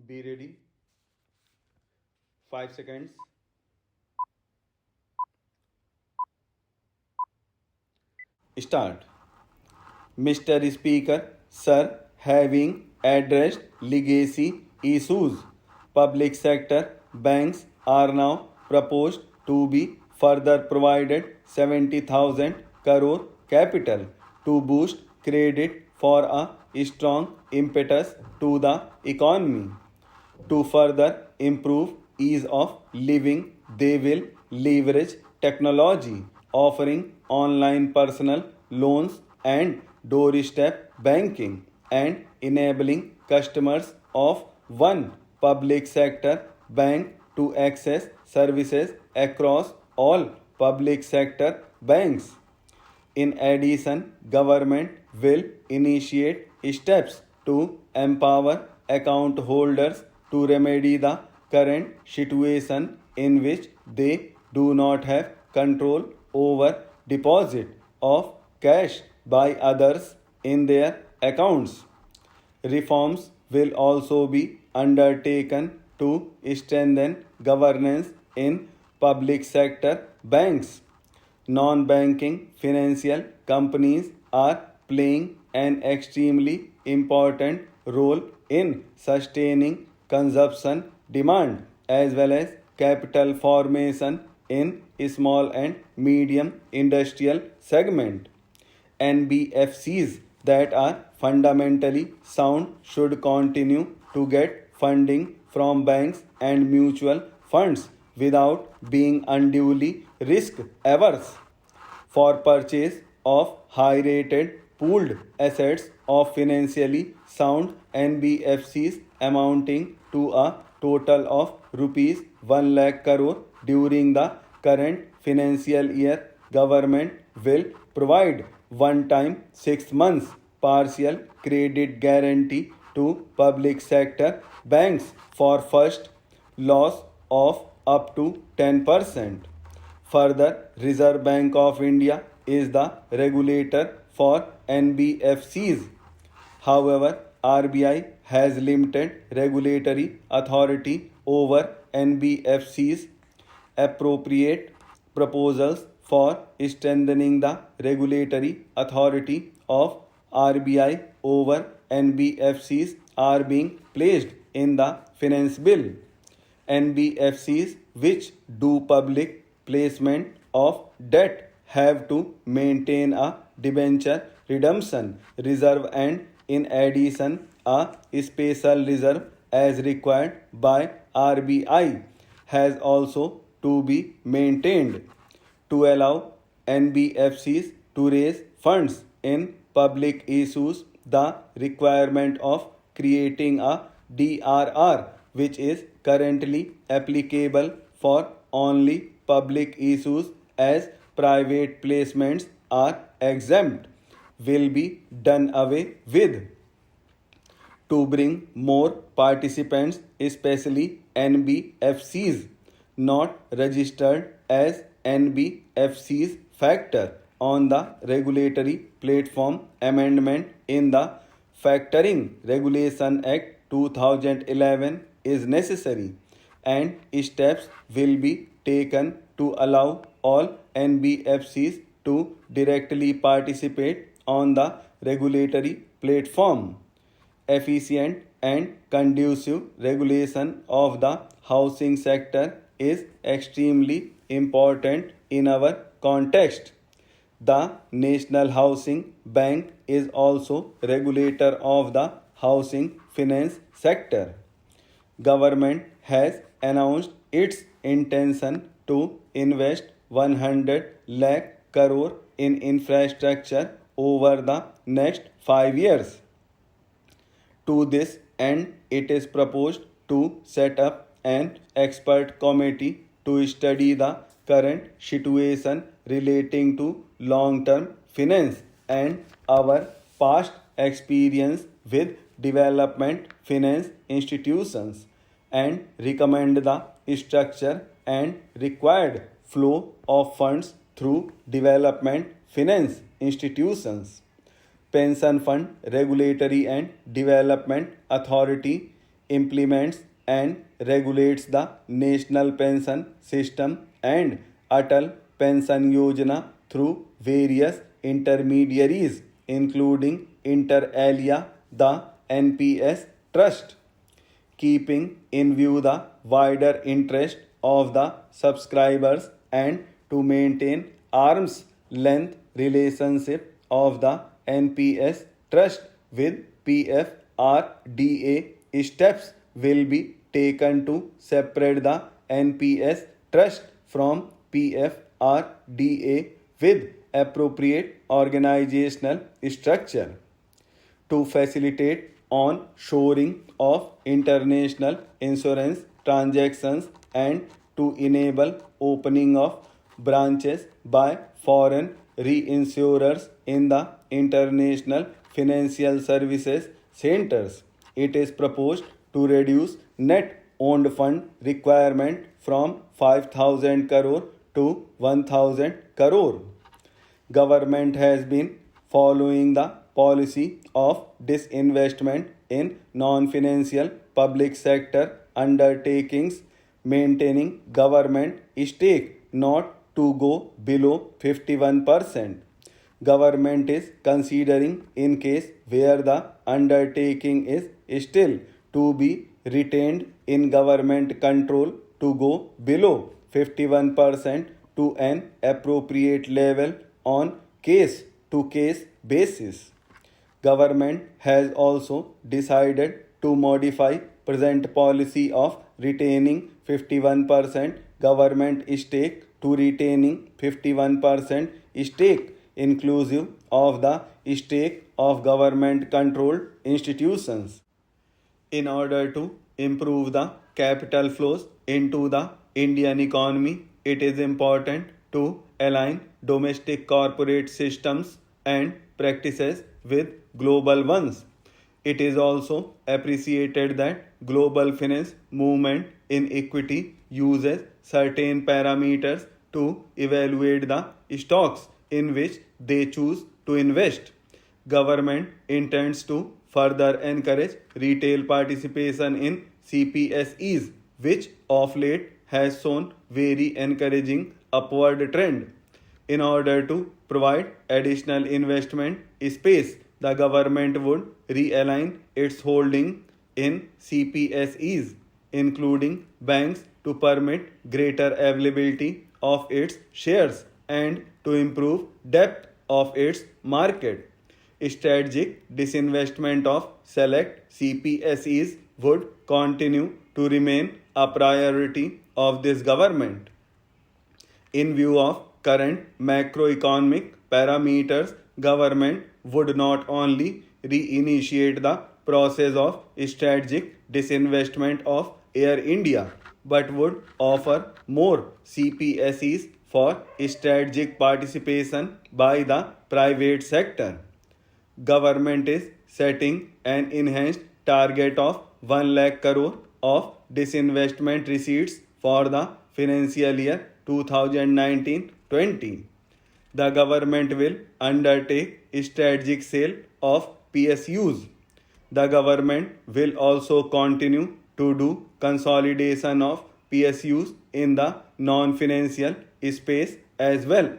Be ready. 5 seconds. Start. Mr. Speaker, Sir, having addressed legacy issues, public sector banks are now proposed to be further provided 70,000 crore capital to boost credit for a strong impetus to the economy. To further improve ease of living, they will leverage technology, offering online personal loans and doorstep banking, and enabling customers of one public sector bank to access services across all public sector banks. In addition, government will initiate steps to empower account holders to remedy the current situation in which they do not have control over deposit of cash by others in their accounts. Reforms will also be undertaken to strengthen governance in public sector banks. Non banking financial companies are playing an extremely important role in sustaining consumption demand as well as capital formation in small and medium industrial segment. NBFCs that are fundamentally sound should continue to get funding from banks and mutual funds without being unduly risk averse. For purchase of high rated pooled assets of financially sound NBFCs amounting to a total of rupees 1 lakh crore during the current financial year, government will provide one time 6 months partial credit guarantee to public sector banks for first loss of up to 10%. Further, Reserve Bank of India is the regulator for NBFCs. However, RBI has limited regulatory authority over NBFCs. Appropriate proposals for strengthening the regulatory authority of RBI over NBFCs are being placed in the Finance Bill. NBFCs which do public placement of debt have to maintain a debenture redemption reserve and in addition a special reserve as required by RBI has also to be maintained to allow NBFCs to raise funds in public issues. The requirement of creating a DRR, which is currently applicable for only public issues as private placements are exempt, will be done away with. To bring more participants, especially NBFCs not registered as NBFCs factor on the regulatory platform amendment in the Factoring Regulation Act 2011 is necessary and steps will be taken to allow all NBFCs to directly participate on the regulatory platform. Efficient and conducive regulation of the housing sector is extremely important in our context. The National Housing Bank is also regulator of the housing finance sector. Government has announced its intention to invest 100 lakh crore in infrastructure over the next 5 years. To this end, it is proposed to set up an expert committee to study the current situation relating to long-term finance and our past experience with development finance institutions and recommend the structure and required flow of funds through development finance institutions. Pension Fund Regulatory and Development Authority implements and regulates the National Pension System and Atal Pension Yojana through various intermediaries, including inter alia the NPS Trust, keeping in view the wider interest of the subscribers and to maintain arm's length relationship of the NPS Trust with PFRDA. Steps will be taken to separate the NPS Trust from PFRDA with appropriate organizational structure to facilitate on-shoring of international insurance transactions and to enable opening of branches by foreign reinsurers in the international financial services centers. It is proposed to reduce net owned fund requirement from 5,000 crore to 1,000 crore. Government has been following the policy of disinvestment in non-financial public sector undertakings, maintaining government stake not to go below 51%. Government is considering in case where the undertaking is still to be retained in government control to go below 51% to an appropriate level on case to case basis. Government has also decided to modify present policy of retaining 51% government stake to retaining 51% stake inclusive of the stake of government controlled institutions. In order to improve the capital flows into the Indian economy, it is important to align domestic corporate systems and practices with global ones. It is also appreciated that global finance movement in equity uses certain parameters to evaluate the stocks in which they choose to invest. Government intends to further encourage retail participation in CPSEs, which of late has shown very encouraging upward trend. In order to provide additional investment space, the government would realign its holding in CPSEs, including banks, to permit greater availability of its shares and to improve depth of its market. Strategic disinvestment of select CPSEs would continue to remain a priority of this government. In view of current macroeconomic parameters, government would not only reinitiate the process of strategic disinvestment of Air India, but would offer more CPSEs for strategic participation by the private sector. Government is setting an enhanced target of 1 lakh crore of disinvestment receipts for the financial year 2019-20. The government will undertake strategic sale of PSUs. The government will also continue to do consolidation of PSUs in the non-financial space as well